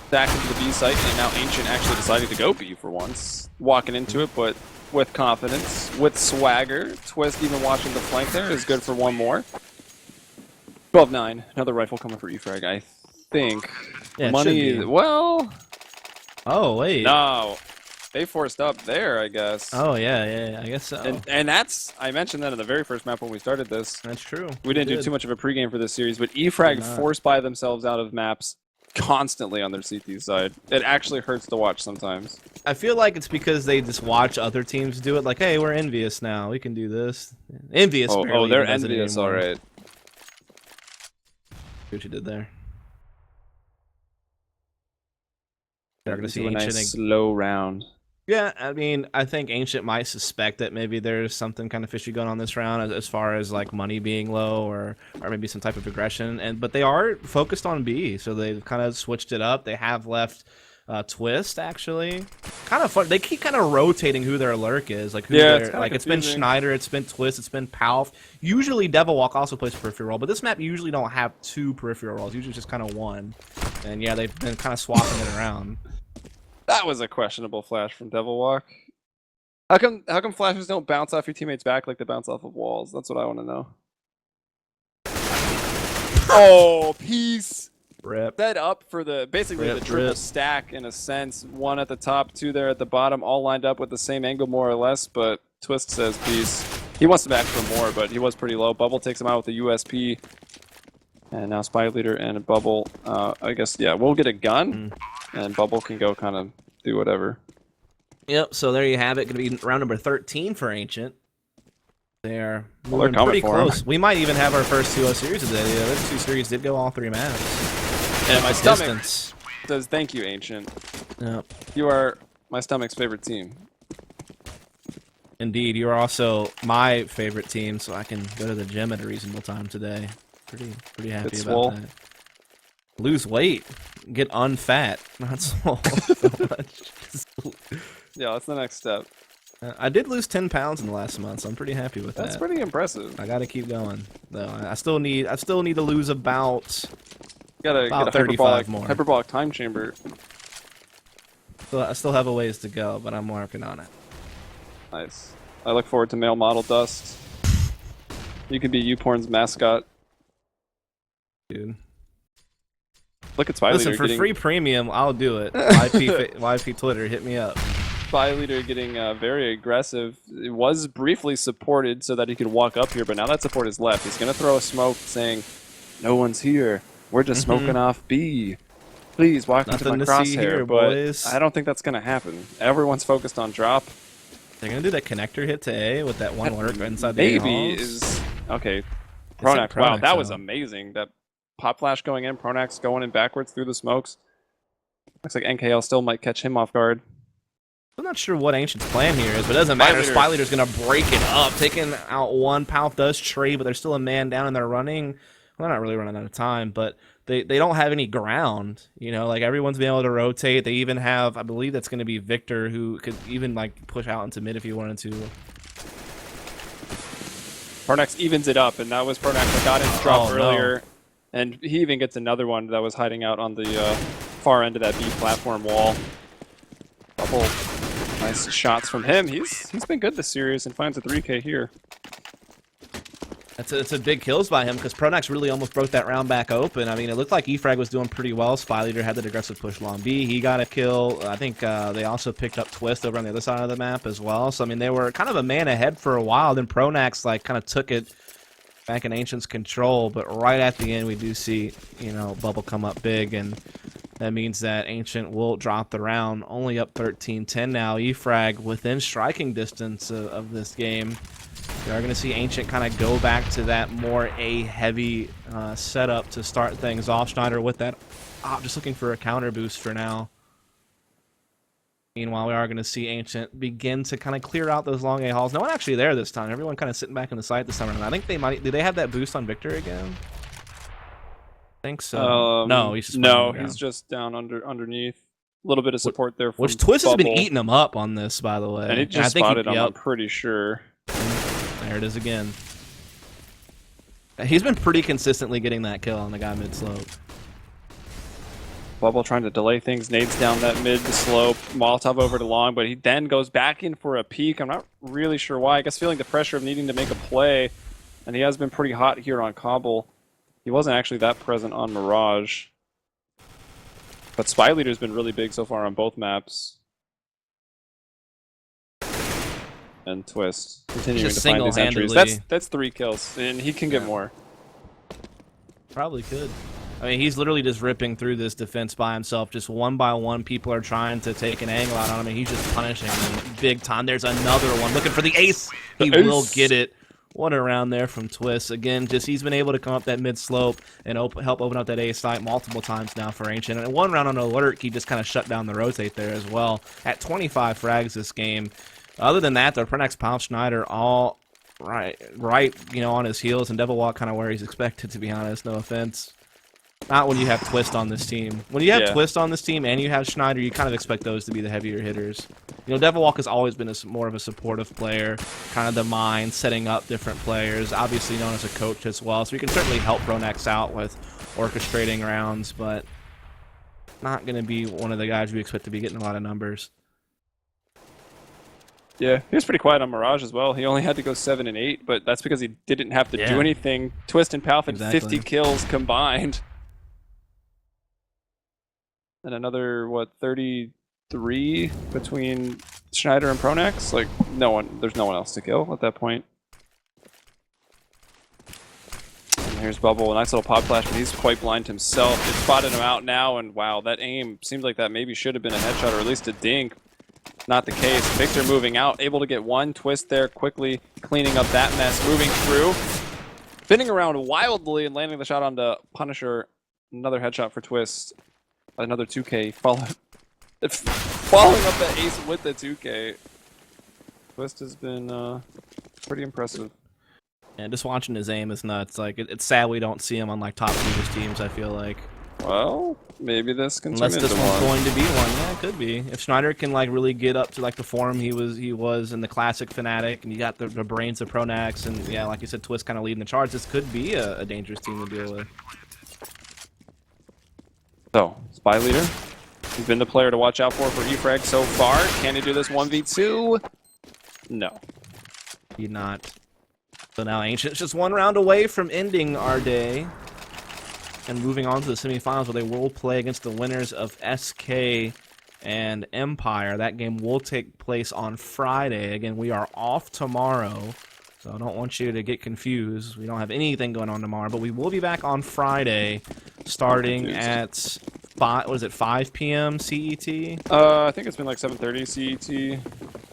Back into the B site, and now Ancient actually deciding to go B for once. Walking into it, but with confidence, with swagger. Twist even watching the flank there is good for one more. 12-9. Another rifle coming for E-Frag, I think. Yeah, it Money, should be. well... Oh wait. No. They forced up there, I guess. Oh yeah, I guess so. And that's, I mentioned that in the very first map when we started this. That's true. We didn't do too much of a pregame for this series, but E-Frag forced by themselves out of maps constantly on their CT side. It actually hurts to watch sometimes. I feel like it's because they just watch other teams do it. Like, hey, we're envious now. We can do this. Envious. Oh, they're envious, all right. See what you did there. They're going to see a Ancient. nice slow round. Yeah, I mean, I think Ancient might suspect that maybe there's something kind of fishy going on this round as far as like money being low or maybe some type of aggression. But they are focused on B, so they've kind of switched it up. They have left Twist actually. Kind of fun. They keep kind of rotating who their lurk is. Like who it's been Schneider, it's been Twist, it's been Palf. Usually Devil Walk also plays a peripheral role, but this map usually don't have 2 peripheral roles. Usually just kind of 1. And yeah, they've been kind of swapping it around. That was a questionable flash from Devil Walk. How come flashes don't bounce off your teammates' back like they bounce off of walls? That's what I want to know. Oh, peace. Rip. Set up for the basically the triple stack in a sense. 1 at the top, 2 there at the bottom, all lined up with the same angle more or less. But Twist says peace. He wants to back for more, but he was pretty low. Bubble takes him out with the USP. And now Spy Leader and Bubble, I guess, yeah, we'll get a gun, and Bubble can go kind of do whatever. Yep, so there you have it. Going to be round number 13 for Ancient. They're coming pretty for close. We might even have our first 2-0 series today. The other 2 series did go all 3 maps. And my stomach says thank you, Ancient. Yep. You are my stomach's favorite team. Indeed, you are also my favorite team, so I can go to the gym at a reasonable time today. Pretty happy about that. Lose weight, get unfat, not swole so much. Yeah, that's the next step. I did lose 10 pounds in the last month, so I'm pretty happy with that. That's pretty impressive. I gotta keep going, though. I still need to lose about Get a 35 more. hyperbolic time chamber. So I still have a ways to go, but I'm working on it. Nice. I look forward to male model dust. You could be YouPorn's mascot. Dude. Look at Spy Listen, Leader for getting... free premium, I'll do it. YP Twitter, hit me up. Spy Leader getting very aggressive. It was briefly supported so that he could walk up here, but now that support is left. He's going to throw a smoke saying, no one's here. We're just smoking off B. Please walk into my crosshair. Here, but boys. I don't think that's going to happen. Everyone's focused on drop. They're going to do that connector hit to A with that one lurk inside the Maybe is... Okay. Pronax. Wow, that was amazing. That pop flash going in, Pronax going in backwards through the smokes. Looks like NKL still might catch him off guard. I'm not sure what Ancient's plan here is, but it doesn't matter. Spy Leader's going to break it up. Taking out one. Palf does trade, but there's still a man down and they're running. Well, they're not really running out of time, but they don't have any ground. You know, like everyone's been able to rotate. They even have, I believe that's going to be Victor, who could even like push out into mid if he wanted to. Pronax evens it up, and that was Pronax that got his drop earlier. And he even gets another one that was hiding out on the far end of that B platform wall. Couple nice shots from him. He's been good this series and finds a 3K here. It's a big kills by him because Pronax really almost broke that round back open. I mean, it looked like eFrag was doing pretty well. Spy Leader had that aggressive push long B. He got a kill. I think they also picked up Twist over on the other side of the map as well. So, I mean, they were kind of a man ahead for a while. Then Pronax, like, kind of took it back in Ancient's control. But right at the end, we do see, you know, Bubble come up big. And that means that Ancient will drop the round. Only up 13-10 now. eFrag within striking distance of this game. We are going to see Ancient kind of go back to that more A-heavy setup to start things off. Schneider with that, just looking for a counter boost for now. Meanwhile, we are going to see Ancient begin to kind of clear out those long A halls. No one actually there this time. Everyone kind of sitting back in the site this time. And I think they might. Did they have that boost on Victor again? I think so. No, he's just down underneath. A little bit of support there. From which Twist Bubble. has been eating him up on this, by the way. And he just spotted him. I'm pretty sure. There it is again. He's been pretty consistently getting that kill on the guy mid-slope. Bubble trying to delay things, nades down that mid-slope, Molotov over to long, but he then goes back in for a peek. I'm not really sure why. I guess feeling the pressure of needing to make a play, and he has been pretty hot here on Cobble. He wasn't actually that present on Mirage. But Spy Leader's been really big so far on both maps. And Twist continuing to find his entries. That's 3 kills, and he can get more. Probably could. I mean, he's literally just ripping through this defense by himself. Just one by one, people are trying to take an angle out on him, and he's just punishing them big time. There's another one looking for the ace. He will get it. What a round there from Twist. Again, just he's been able to come up that mid-slope and help open up that A site multiple times now for Ancient. And one round on alert, he just kind of shut down the rotate there as well. At 25 frags this game. Other than that, though, Pronax, Powell, Schneider, all right, you know, on his heels, and Devil Walk kind of where he's expected, to be honest. No offense. Not when you have Twist on this team. When you have Twist on this team and you have Schneider, you kind of expect those to be the heavier hitters. You know, Devil Walk has always been more of a supportive player, kind of the mind, setting up different players, obviously known as a coach as well. So he can certainly help Pronax out with orchestrating rounds, but not going to be one of the guys we expect to be getting a lot of numbers. Yeah, he was pretty quiet on Mirage as well. He only had to go 7 and 8, but that's because he didn't have to do anything. Twist and Palf had 50 kills combined. And another, what, 33 between Schneider and Pronax? Like, there's no one else to kill at that point. And here's Bubble, a nice little pod flash, but he's quite blind himself. They spotted him out now, and wow, that aim seemed like that maybe should have been a headshot or at least a dink. Not the case. Victor moving out, able to get one Twist there, quickly cleaning up that mess, moving through. Spinning around wildly and landing the shot onto Punisher. Another headshot for Twist. Another 2K. Following up that ace with the 2K. Twist has been pretty impressive. And just watching his aim is nuts. Like, it's sad we don't see him on, like, top Swedish teams, I feel like. Well, maybe this can Unless this one's going to be one. Yeah, it could be. If Schneider can like really get up to like the form he was in the classic Fnatic, and you got the brains of Pronax, and yeah, like you said, Twist kind of leading the charge, this could be a dangerous team to deal with. So, Spy Leader, he's been the player to watch out for eFrag so far. Can he do this 1v2? No. He not. So now Ancient's just one round away from ending our day. And moving on to the semifinals, where they will play against the winners of SK and Empire. That game will take place on Friday. Again, we are off tomorrow, so I don't want you to get confused. We don't have anything going on tomorrow, but we will be back on Friday, starting at 5 p.m. CET? I think it's been like 7:30 CET.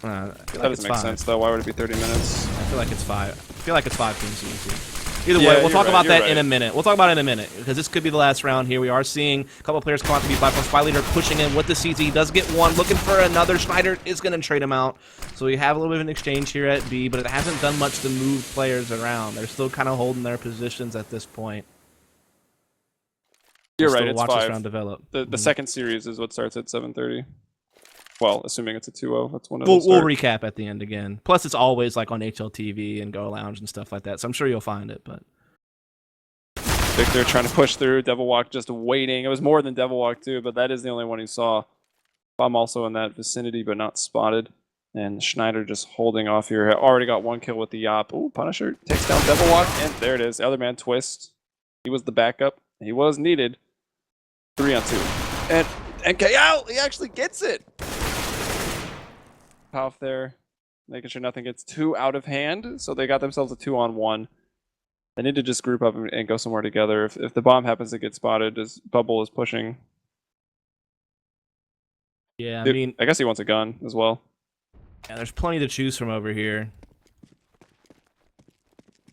That doesn't make sense, though. Why would it be 30 minutes? I feel like it's 5. I feel like it's 5 p.m. CET. Either way, we'll talk about that in a minute. We'll talk about it in a minute, because this could be the last round here. We are seeing a couple of players come out to be by from Spy Leader, pushing in with the CT. He does get one, looking for another. Schneider is going to trade him out. So we have a little bit of an exchange here at B, but it hasn't done much to move players around. They're still kind of holding their positions at this point. You're right, it's watch 5. This round develop. The second series is what starts at 7:30. Well, assuming it's a 2-0, that's when we'll recap at the end again. Plus, it's always like on HLTV and Go Lounge and stuff like that, so I'm sure you'll find it. But Victor trying to push through. Devil Walk just waiting. It was more than Devil Walk too, but that is the only one he saw. Bomb also in that vicinity, but not spotted. And Schneider just holding off here. Already got one kill with the Yop. Ooh, Punisher takes down Devil Walk, and there it is. The other man, Twist. He was the backup. He was needed. 3 on 2. And KO! He actually gets it! Off there, making sure nothing gets too out of hand. So they got themselves a 2-on-1. They need to just group up and go somewhere together. If the bomb happens to get spotted, as Bubble is pushing. Yeah, Dude, I mean, I guess he wants a gun as well. Yeah, there's plenty to choose from over here.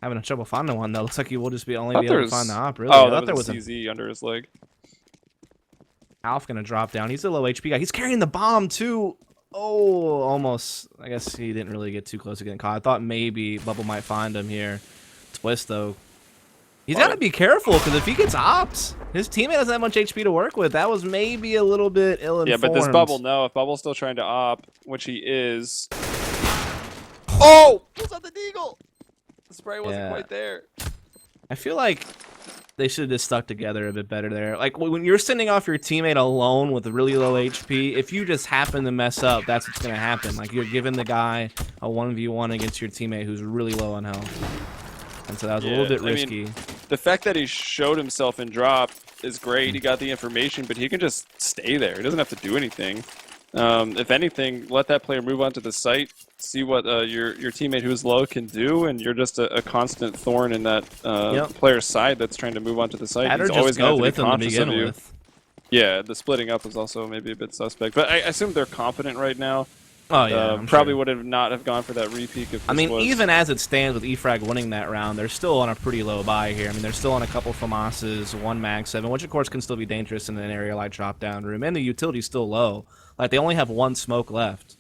Having trouble finding one though. Looks like he will just be only be able to find the op. Really? Oh, I thought there was a CZ under his leg. Alf gonna drop down. He's a low HP guy. He's carrying the bomb too. Oh, almost. I guess he didn't really get too close to getting caught. I thought maybe Bubble might find him here. Twist though. He's got to be careful because if he gets ops, his teammate doesn't have much HP to work with. That was maybe a little bit ill-informed. Yeah, but this Bubble, no. If Bubble's still trying to op, which he is. Oh! Pulls out the deagle! The spray wasn't quite there. I feel like they should have just stuck together a bit better there. Like, when you're sending off your teammate alone with really low HP, if you just happen to mess up, that's what's going to happen. Like, you're giving the guy a 1v1 against your teammate who's really low on health. And so that was a little bit risky. I mean, the fact that he showed himself in drop is great. He got the information, but he can just stay there. He doesn't have to do anything. If anything, let that player move onto the site, see what your teammate who's low can do, and you're just a constant thorn in that player's side that's trying to move onto the site. He's always going to be conscious of you. Yeah, the splitting up was also maybe a bit suspect, but I assume they're confident right now. Oh yeah, probably would have not have gone for that repeak if this was... even as it stands with eFrag winning that round, they're still on a pretty low buy here. I mean, they're still on a couple FAMASs, 1 Mag 7, which of course can still be dangerous in an area like drop down room, and the utility's still low. Like, they only have 1 smoke left.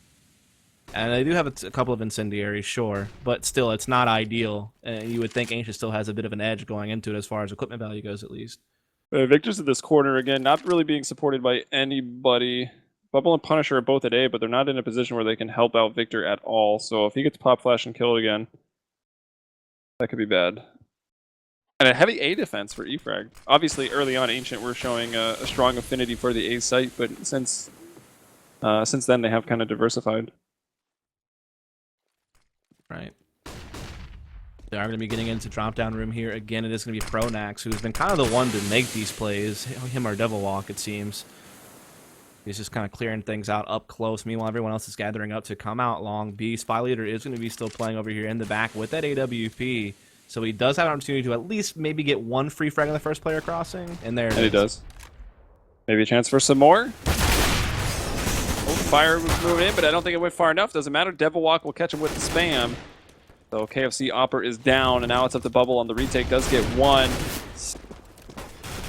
And they do have a couple of incendiaries, sure, but still, it's not ideal. And you would think Ancient still has a bit of an edge going into it as far as equipment value goes, at least. Victor's in this corner again, not really being supported by anybody. Bubble and Punisher are both at A, but they're not in a position where they can help out Victor at all. So if he gets pop flash and killed again, that could be bad. And a heavy A defense for eFrag. Obviously, early on, Ancient were showing a strong affinity for the A site, but since then, they have kind of diversified. Right. They are going to be getting into drop-down room here. Again, it is going to be Pronax, who's been kind of the one to make these plays. Him or Devil Walk, it seems. He's just kind of clearing things out up close. Meanwhile, everyone else is gathering up to come out long B. Spy Leader is going to be still playing over here in the back with that AWP. So he does have an opportunity to at least maybe get 1 free frag on the first player crossing. And there it is. He does. Maybe a chance for some more. Oh, fire was moving in, but I don't think it went far enough. Doesn't matter. Devil Walk will catch him with the spam. So KFC Opper is down, and now it's up to Bubble on the retake. Does get 1.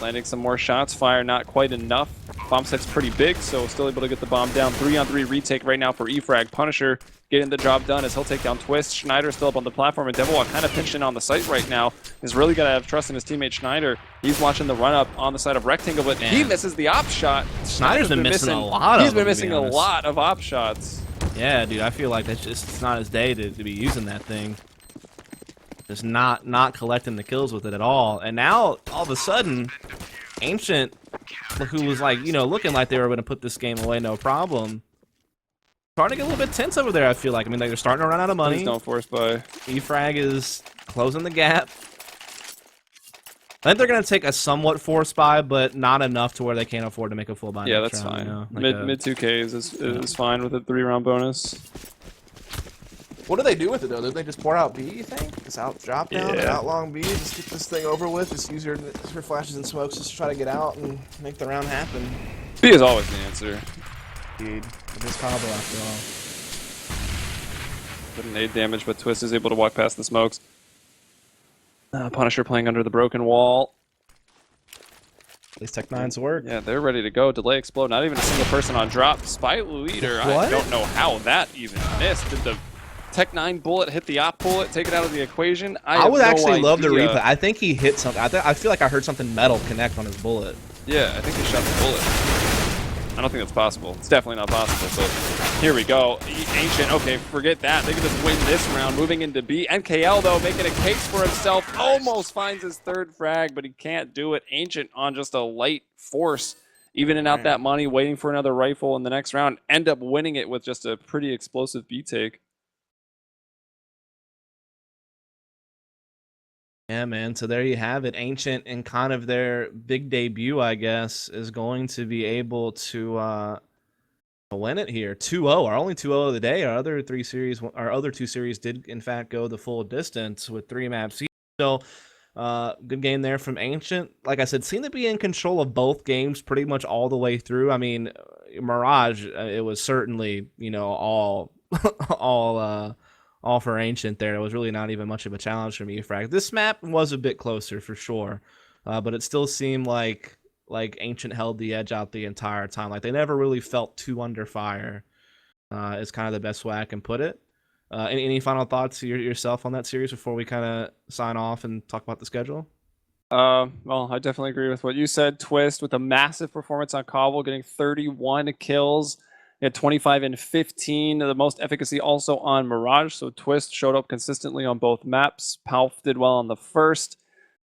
Landing some more shots. Fire not quite enough. Bomb set's pretty big, so still able to get the bomb down. 3-on-3 retake right now for eFrag. Punisher getting the job done as he'll take down Twist. Schneider still up on the platform, and Devil Walk kind of pinched in on the site right now. He's really got to have trust in his teammate Schneider. He's watching the run-up on the side of Rectangle, but he misses the op shot. Schneider's been missing a lot of He's been missing a lot of op shots. Yeah, dude, I feel like that's just it's not his day to be using that thing. Just not collecting the kills with it at all. And now, all of a sudden, Ancient, who was like, you know, looking like they were going to put this game away no problem, starting to get a little bit tense over there, I feel like. I mean, they're starting to run out of money. Please don't force buy. eFrag is closing the gap. I think they're going to take a somewhat forced buy, but not enough to where they can't afford to make a full buy. Yeah, that's fine. You know? Like mid 2Ks is fine with a 3-round bonus. What do they do with it, though? Do they just pour out B, you think? Just out drop down, out long B, just get this thing over with, just use your flashes and smokes just to try to get out and make the round happen. B is always the answer. Indeed. With this combo, after all. Couldn't aid damage, but Twist is able to walk past the smokes. Punisher playing under the broken wall. At least Tech 9's work. Yeah, they're ready to go. Delay explode. Not even a single person on drop. Spy Leader. I don't know how that even missed. Did the Tech 9 bullet hit the op bullet, take it out of the equation? I would actually love the replay. I think he hit something. I feel like I heard something metal connect on his bullet. Yeah, I think he shot the bullet. I don't think that's possible. It's definitely not possible. So here we go. Ancient, okay, forget that. They can just win this round. Moving into B. NKL, though, making a case for himself. Almost finds his third frag, but he can't do it. Ancient on just a light force, evening out that money, waiting for another rifle in the next round. End up winning it with just a pretty explosive B take. Yeah, man. So there you have it. Ancient and kind of their big debut, I guess, is going to be able to win it here. 2-0. Our only 2-0 of the day. Our other two series did in fact go the full distance with 3 maps each. So good game there from Ancient. Like I said, seemed to be in control of both games pretty much all the way through. I mean, Mirage, it was certainly, you know, all all for Ancient there. It was really not even much of a challenge from EFrag. This map was a bit closer for sure, but it still seemed like Ancient held the edge out the entire time. Like they never really felt too under fire. Is kind of the best way I can put it. Any final thoughts yourself on that series before we kind of sign off and talk about the schedule? Well, I definitely agree with what you said. Twist with a massive performance on Cobble, getting 31 kills. He had 25 and 15. The most efficacy also on Mirage. So Twist showed up consistently on both maps. Palf did well on the first.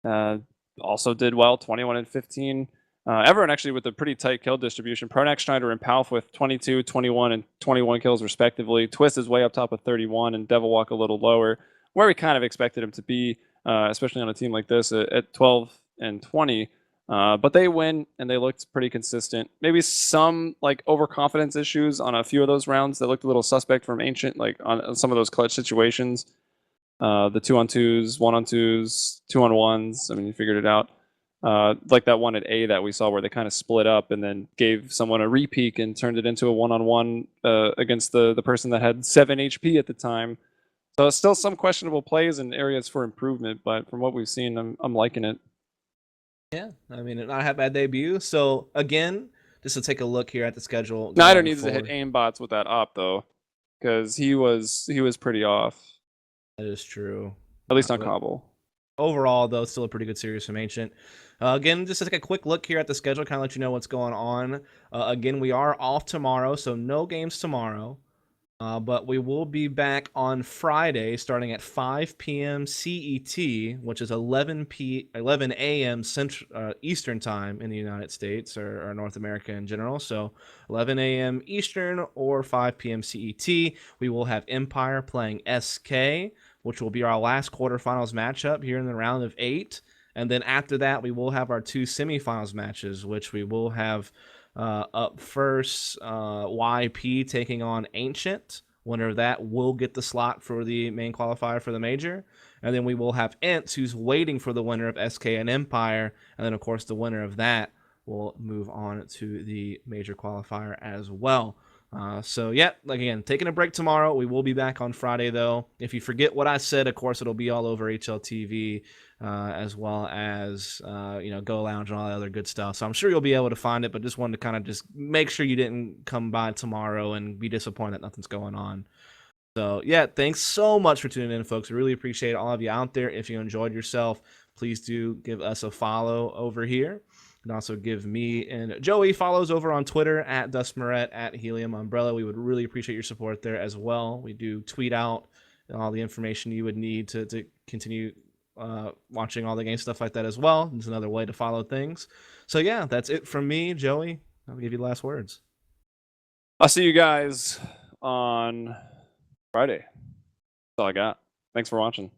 Also did well, 21 and 15. Everyone actually with a pretty tight kill distribution. Pronax, Schneider, and Palf with 22, 21, and 21 kills respectively. Twist is way up top with 31, and Devilwalk a little lower, where we kind of expected him to be, especially on a team like this at 12 and 20. But they win, and they looked pretty consistent. Maybe some like overconfidence issues on a few of those rounds that looked a little suspect from Ancient, like on some of those clutch situations. The 2-on-2s, 1-on-2s, 2-on-1s. I mean, you figured it out. Like that one at A that we saw where they kind of split up and then gave someone a repeak and turned it into a 1-on-1 against the person that had 7 HP at the time. So still some questionable plays and areas for improvement, but from what we've seen, I'm liking it. Yeah, I mean, not a bad debut. So again, just to take a look here at the schedule. Snyder needs to hit aimbots with that op though, because he was pretty off. That is true. At least on Cobble. Overall, though, still a pretty good series from Ancient. Again, just to take a quick look here at the schedule, kind of let you know what's going on. Again, we are off tomorrow, so no games tomorrow. But we will be back on Friday starting at 5 p.m. CET, which is 11 a.m. Eastern time in the United States or North America in general. So 11 a.m. Eastern or 5 p.m. CET. We will have Empire playing SK, which will be our last quarterfinals matchup here in the round of 8. And then after that, we will have our 2 semifinals matches, which we will have up first, YP taking on Ancient. Winner of that will get the slot for the main qualifier for the major. And then we will have Ents, who's waiting for the winner of SK and Empire. And then, of course, the winner of that will move on to the major qualifier as well. So, yeah, like again, taking a break tomorrow. We will be back on Friday, though. If you forget what I said, of course, it'll be all over HLTV, as well as, Go Lounge and all that other good stuff. So I'm sure you'll be able to find it, but just wanted to kind of just make sure you didn't come by tomorrow and be disappointed that nothing's going on. So, yeah, thanks so much for tuning in, folks. We really appreciate all of you out there. If you enjoyed yourself, please do give us a follow over here. And also give me and Joey follows over on Twitter at Dustmaret, at Helium Umbrella. We would really appreciate your support there as well. We do tweet out all the information you would need to continue watching all the game stuff like that as well. It's another way to follow things. So yeah, that's it from me, Joey. I'll give you the last words. I'll see you guys on Friday. That's all I got. Thanks for watching.